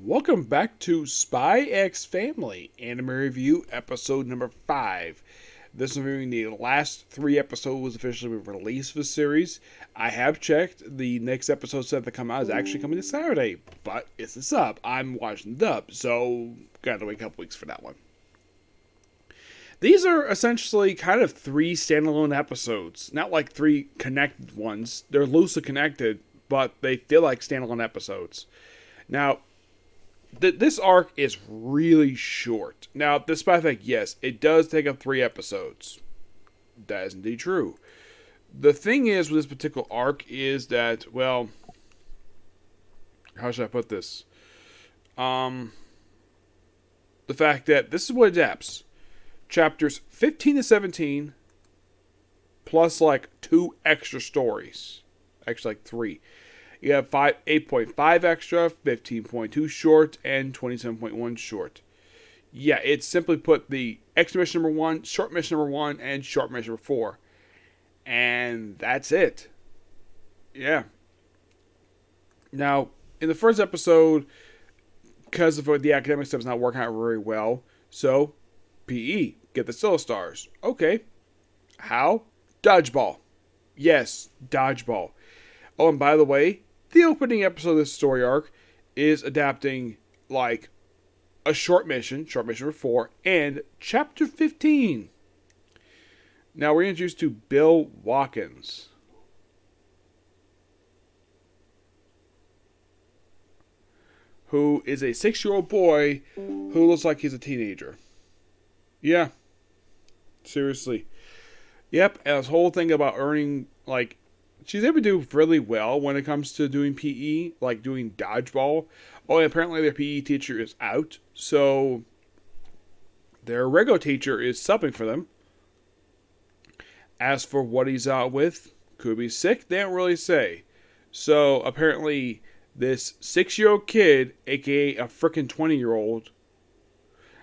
Welcome back to Spy X Family Anime Review episode number 5. This is reviewing the last 3 episodes officially released for the series. I have checked. The next episode set to come out is actually coming this Saturday, but it's a sub. I'm watching the dub, so gotta wait a couple weeks for that one. These are essentially kind of 3 standalone episodes. Not like 3 connected ones. They're loosely connected, but they feel like standalone episodes. Now, this arc is really short. Now, despite the fact, yes, it does take up 3 episodes. That is indeed true. The thing is with this particular arc is that, well, how should I put this? The fact that this is what it adapts. Chapters 15 to 17, plus like 2 extra stories. Actually, like 3. You have 8.5 extra, 15.2 short, and 27.1 short. Yeah, it's simply put the extra mission number 1, short mission number 1, and short mission number 4. And that's it. Yeah. Now, in the first episode, because of the academic stuff is not working out very well, so, PE, get the Stella stars. Okay. How? Dodgeball. Yes, dodgeball. Oh, and by the way, the opening episode of this story arc is adapting like a short mission number 4, and chapter 15. Now we're introduced to Bill Watkins, who is a 6-year-old boy who looks like he's a teenager. Yeah, seriously. Yep, and this whole thing about earning, like, she's able to do really well when it comes to doing PE, like doing dodgeball. Oh, and apparently their PE teacher is out, so their regular teacher is subbing for them. As for what he's out with, could be sick, they don't really say. So apparently this 6-year-old kid, aka a freaking 20-year-old.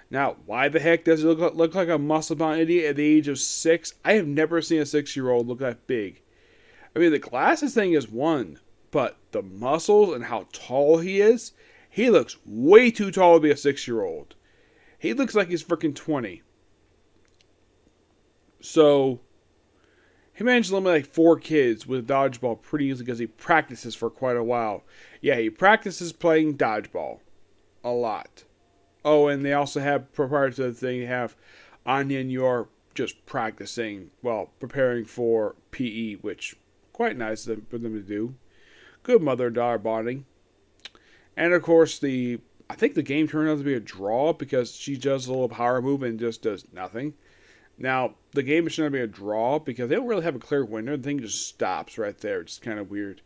Now, why the heck does he look like a muscle-bound idiot at the age of 6? I have never seen a 6-year-old look that big. I mean, the glasses thing is one, but the muscles and how tall he is, he looks way too tall to be a 6-year-old. He looks like he's freaking 20. So, he managed to eliminate like 4 kids with dodgeball pretty easily because he practices for quite a while. Yeah, he practices playing dodgeball. A lot. Oh, and they also have, prior to the thing, they have Anya and Yor just practicing, well, preparing for PE, which quite nice for them to do. Good mother-daughter bonding. And of course, I think the game turned out to be a draw because she does a little power move and just does nothing. Now, the game is turned out to be a draw because they don't really have a clear winner. The thing just stops right there. It's kind of weird.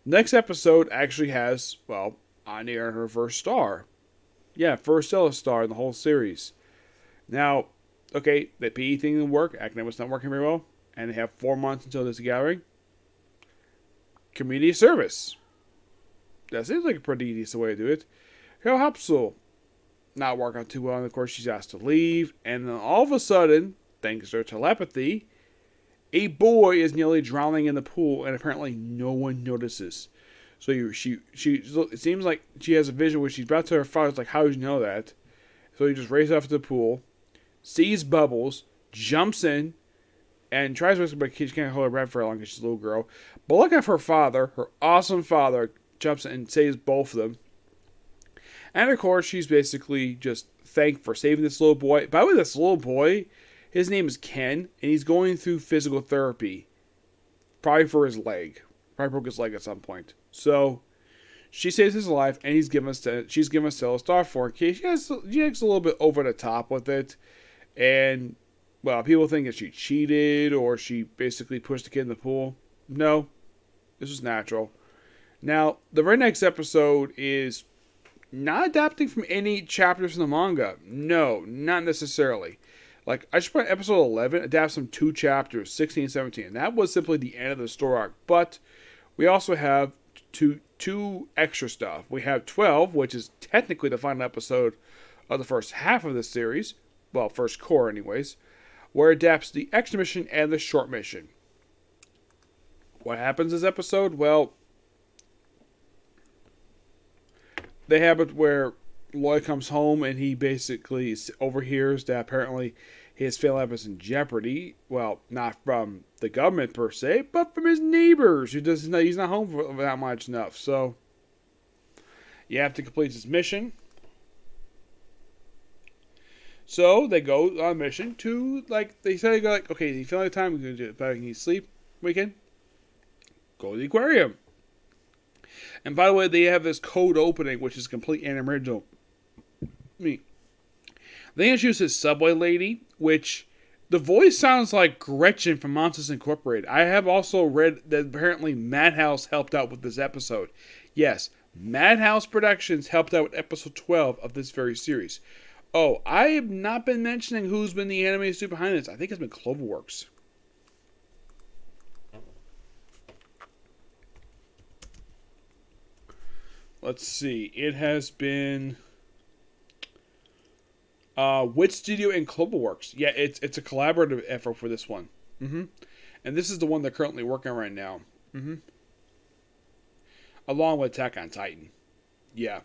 Next episode actually has, well, Anya and her first star. Yeah, first Stella star in the whole series. Now, okay, the PE thing didn't work. Academics not working very well. And they have 4 months until this gathering. Community service. That seems like a pretty decent way to do it. Hell Hopsel not working out too well, and of course she's asked to leave. And then all of a sudden, thanks to her telepathy, a boy is nearly drowning in the pool, and apparently no one notices. So it seems like she has a vision where she's about to her father. It's like, how did you know that? So he just races off to the pool, sees Bubbles, jumps in, and tries to rescue, but she can't hold her breath for long because she's a little girl. But look at her father, her awesome father, jumps in and saves both of them. And of course, she's basically just thanked for saving this little boy. By the way, this little boy, his name is Ken, and he's going through physical therapy. Probably for his leg. Probably broke his leg at some point. So, she saves his life, and she's given Stella a star for it. She gets a little bit over the top with it. And, well, people think that she cheated, or she basically pushed the kid in the pool. No. This was natural. Now, the very next episode is not adapting from any chapters from the manga. No, not necessarily. Like, I should put episode 11 adapts from 2 chapters, 16 and 17. And that was simply the end of the story arc. But we also have two extra stuff. We have 12, which is technically the final episode of the first half of the series. Well, first core anyways. Where it adapts the extra mission and the short mission. What happens this episode? Well, they have it where Lloyd comes home and he basically overhears that apparently his family life is in jeopardy. Well, not from the government per se, but from his neighbors who doesn't know he's not home for that much enough. So you have to complete this mission. So they go on a mission to, like, they say, like, okay, you feel like time, we're going to do it, but you need sleep weekend, go to the aquarium. And by the way, they have this code opening, which is complete and original. They introduce this subway lady, which the voice sounds like Gretchen from Monsters Incorporated. I have also read that apparently Madhouse helped out with this episode. Yes, Madhouse Productions helped out with episode 12 of this very series. Oh, I have not been mentioning who's been the animated studio behind this. I think it's been Cloverworks. Let's see. It has been Wit Studio and Cloverworks. Yeah, it's a collaborative effort for this one. And this is the one they're currently working on right now. Along with Attack on Titan. Yeah.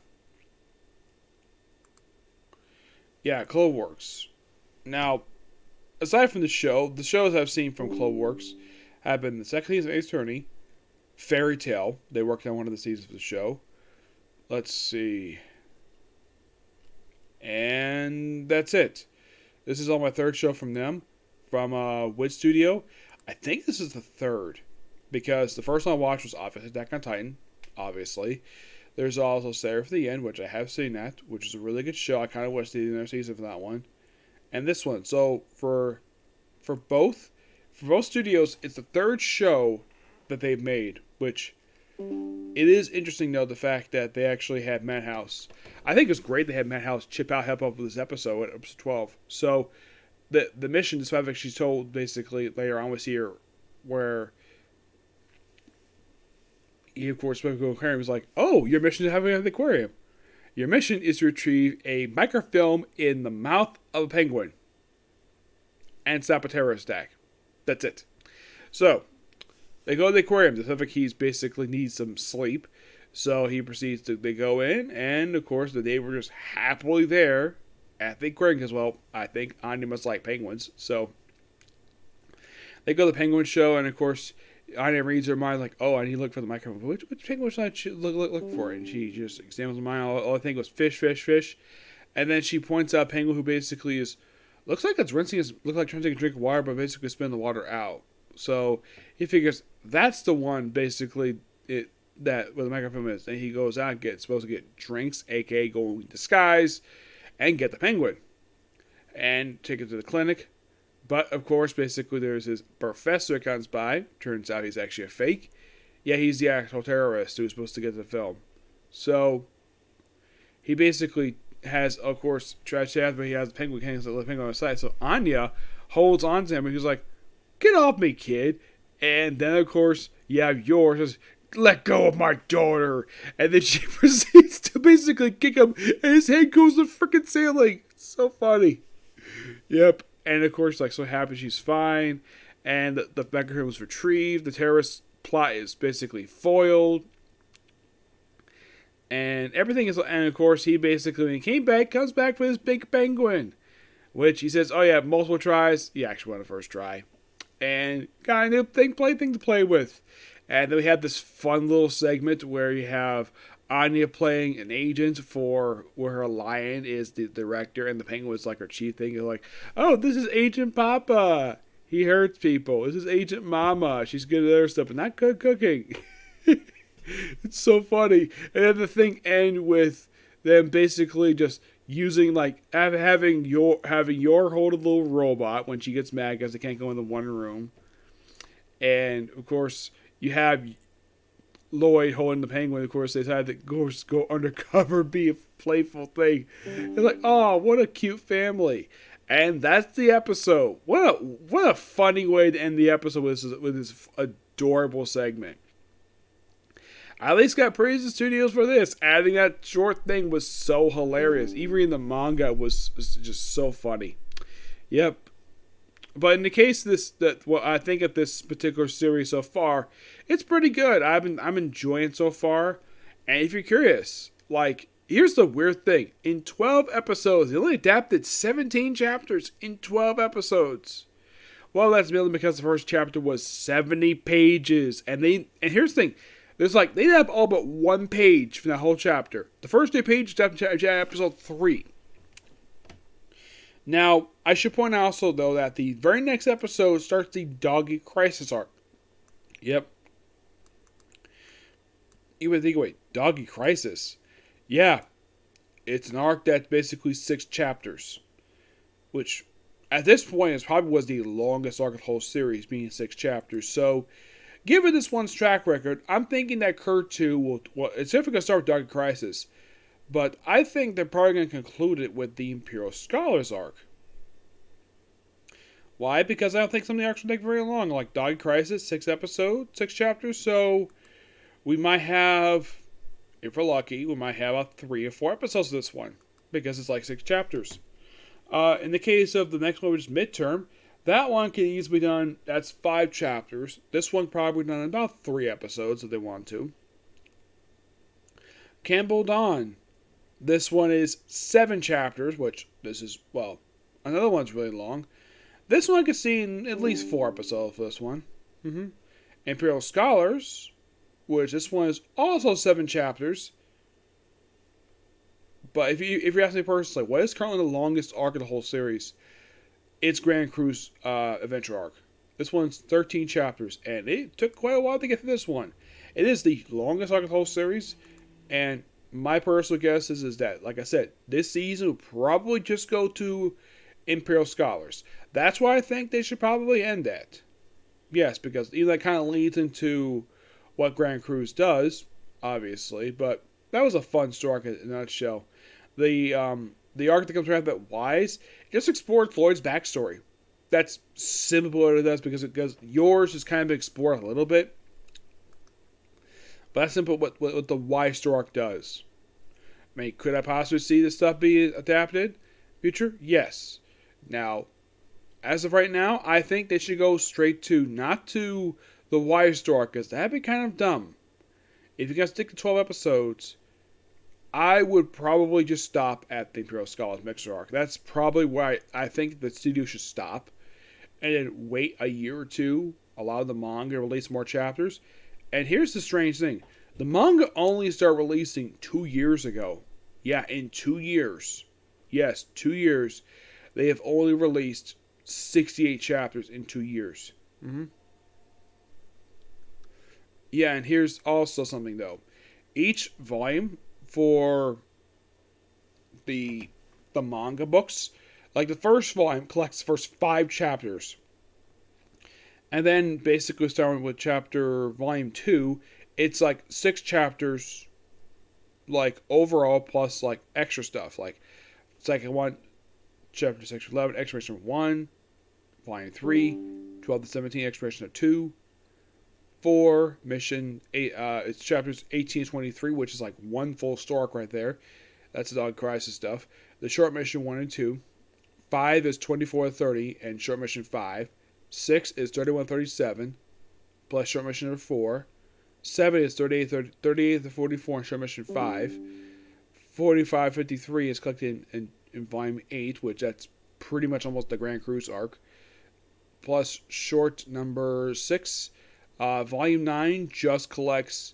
Yeah, Cloverworks. Now, aside from the shows I've seen from Cloverworks have been the second season of Ace Attorney, Fairy Tale. They worked on one of the seasons of the show. Let's see. And that's it. This is on my third show from them, from Wit Studio. I think this is the third, because the first one I watched was obviously Attack on Titan, obviously. There's also Seraph the End, which I have seen that, which is a really good show. I kind of wish they did another season for that one. And this one. So for both studios, it's the third show that they've made, which it is interesting, though, the fact that they actually had Madhouse. I think it's great they had Madhouse chip out, help out with this episode, episode 12. So the mission, despite that she's told basically later on was here, where he, of course, spoke to the aquarium, was like, oh, your mission is having at the aquarium. Your mission is to retrieve a microfilm in the mouth of a penguin and stop a terrorist attack. That's it. So they go to the aquarium. The Pacific Keys basically needs some sleep. So he proceeds to, they go in, and of course, they were just happily there at the aquarium because, well, I think Anya must like penguins. So they go to the penguin show, and of course, Anya reads her mind like, oh, I need to look for the microphone. Which penguin should I look for? And she just examines her mind. All I think was fish, fish, fish. And then she points out a penguin who basically looks like it's trying to take a drink of water, but basically spitting the water out. So he figures that's the one basically that where the microfilm is. And he goes out and supposed to get drinks, aka go in disguise, and get the penguin. And take it to the clinic. But, of course, basically there's this professor that comes by. Turns out he's actually a fake. Yeah, he's the actual terrorist who was supposed to get the film. So, he basically has, of course, tried to but he has the penguin on his side. So, Anya holds on to him and he's like, get off me, kid. And then, of course, you have yours says, let go of my daughter. And then she proceeds to basically kick him and his head goes to freaking ceiling. So funny. Yep. And of course, like, so happy she's fine. And the microphone was retrieved. The terrorist plot is basically foiled. And everything is, and of course, he basically, when he came back, comes back with his big penguin. Which he says, oh yeah, multiple tries. He actually won the first try. And got a new plaything to play with. And then we have this fun little segment where you have Anya playing an agent for where her lion is the director and the penguin is like her chief thing. You're like, oh, this is Agent Papa. He hurts people. This is Agent Mama. She's good at other stuff, but not good cooking. It's so funny. And then the thing ends with them basically just using like having your hold a little robot when she gets mad because they can't go in the one room. And of course you have Lloyd holding the penguin. Of course, they decided to go undercover, be a playful thing. It's like, oh, what a cute family. And that's the episode. What a funny way to end the episode with this adorable segment. I at least got praise the studios for this. Adding that short thing was so hilarious. Even in the manga was just so funny. Yep. But in the case of this, I think of this particular series so far, it's pretty good. I'm enjoying it so far. And if you're curious, like, Here's the weird thing. In 12 episodes, they only adapted 17 chapters in 12 episodes. Well, that's mainly because the first chapter was 70 pages. And here's the thing. They have all but one page from that whole chapter. The first 2 pages after episode 3. Now, I should point out also, though, that the very next episode starts the Doggy Crisis arc. Yep. You would think, wait, Doggy Crisis? Yeah. It's an arc that's basically 6 chapters. Which, at this point, it probably was the longest arc of the whole series, being 6 chapters. So, given this one's track record, I'm thinking that Curve 2 will... Well, it's definitely going to start with Doggy Crisis. But I think they're probably going to conclude it with the Imperial Scholars arc. Why? Because I don't think some of the arcs will take very long. Like Doggy Crisis, 6 episodes, 6 chapters. So we might have, if we're lucky, we might have about 3 or 4 episodes of this one. Because it's like 6 chapters. In the case of the next one, which is Midterm, that one can easily be done, that's 5 chapters. This one probably done in about 3 episodes if they want to. Campbell Dawn. This one is 7 chapters, which this is, well, another one's really long. This one I could see in at least 4 episodes for this one. Imperial Scholars, which this one is also 7 chapters. But if you're asking me personally, what is currently the longest arc of the whole series? It's Grand Cru's adventure arc. This one's 13 chapters, and it took quite a while to get to this one. It is the longest arc of the whole series, and my personal guess is that, like I said, this season will probably just go to Imperial Scholars. That's why I think they should probably end at. Yes, because even that kind of leads into what Grand Cruz does, obviously, but that was a fun story in a nutshell. The arc that comes around that Wise just explored Floyd's backstory. That's simply what it does because yours is kind of explored a little bit. But that's simply what the Wise story arc does. I mean, could I possibly see this stuff be adapted? Future? Yes. Now, as of right now, I think they should go straight to, not to the Wise story arc, because that'd be kind of dumb. If you're going to stick to 12 episodes, I would probably just stop at the Imperial Scholars Mixer arc. That's probably where I think the studio should stop. And then wait a year or two, allow the manga to release more chapters. And here's the strange thing. The manga only started releasing 2 years ago. Yeah, in 2 years. Yes, 2 years. They have only released 68 chapters in 2 years. Yeah, and here's also something, though. Each volume for the manga books, like the first volume collects the first 5 chapters. And then basically starting with volume 2, it's like 6 chapters, like overall, plus like extra stuff. Like second one, chapter 6 to 11, exploration of 1, volume 3, 12 to 17, exploration of 2, 4, mission 8, it's chapters 18 to 23, which is like one full story arc right there. That's the Dog Crisis stuff. The short mission 1 and 2. 5 is 24 to 30, and short mission 5. 6 is 31 to 37, plus short mission number 4. 7 is 38 to 44, and short mission 5. 45 to 53 is collected in volume 8, which that's pretty much almost the Grand Cruise arc. Plus short number 6. Volume 9 just collects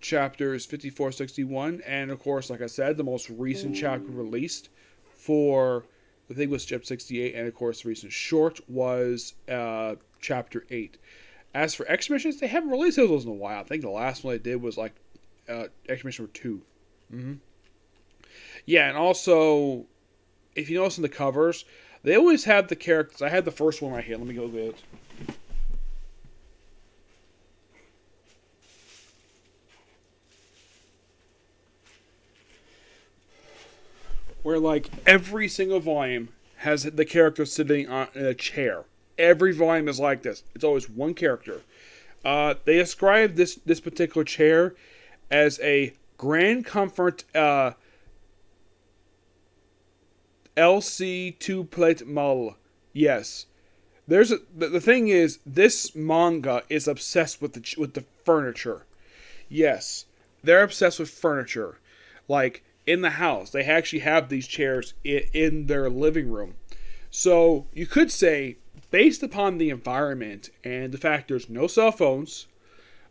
chapters 54 to 61, and of course, like I said, the most recent chapter released for the thing was chapter 68, and of course, the recent short was chapter 8. As for exhibitions, they haven't released those in a while. I think the last one they did was like exhibition 2. Yeah, and also, if you notice in the covers, they always have the characters. I had the first one right here. Let me go get it. Where like every single volume has the character sitting in a chair. Every volume is like this. It's always one character. They describe this particular chair as a Grand Comfort LC 2-plate model. Yes. The thing is, this manga is obsessed with the furniture. Yes. They're obsessed with furniture. Like, in the house. They actually have these chairs in their living room. So you could say, based upon the environment and the fact there's no cell phones,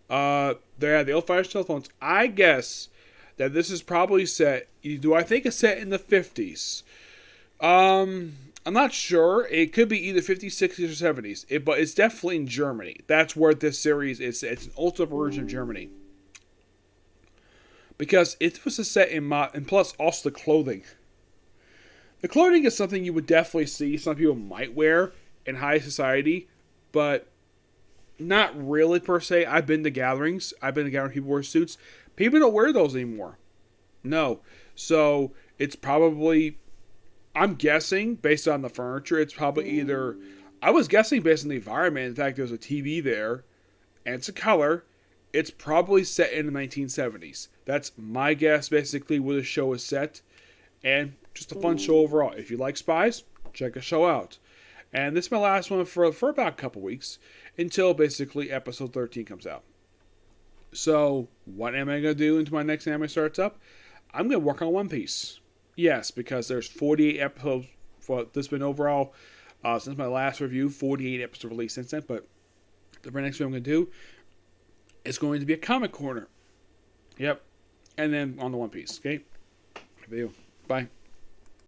they have the old-fashioned cell phones. I guess that this is probably set. Do I think it's set in the 50s? I'm not sure. It could be either 50s, 60s, or 70s. But it's definitely in Germany. That's where this series is. It's an ultimate version of Germany. Because it was a set in and plus also the clothing. The clothing is something you would definitely see some people might wear in high society, but not really per se. I've been to gatherings. People wear suits. People don't wear those anymore. No. So it's probably, I'm guessing, based on the furniture, it's probably either, I was guessing based on the environment. In fact, there's a TV there, and it's a color. It's probably set in the 1970s. That's my guess, basically, where the show is set. And just a fun show overall. If you like spies, check the show out. And this is my last one for about a couple weeks, until basically episode 13 comes out. So, what am I going to do until my next anime starts up? I'm going to work on One Piece. Yes, because there's 48 episodes for this been overall, since my last review, 48 episodes released since then. But the very next thing I'm going to do is going to be a comic corner. Yep. And then on the One Piece. Okay? Review. Bye.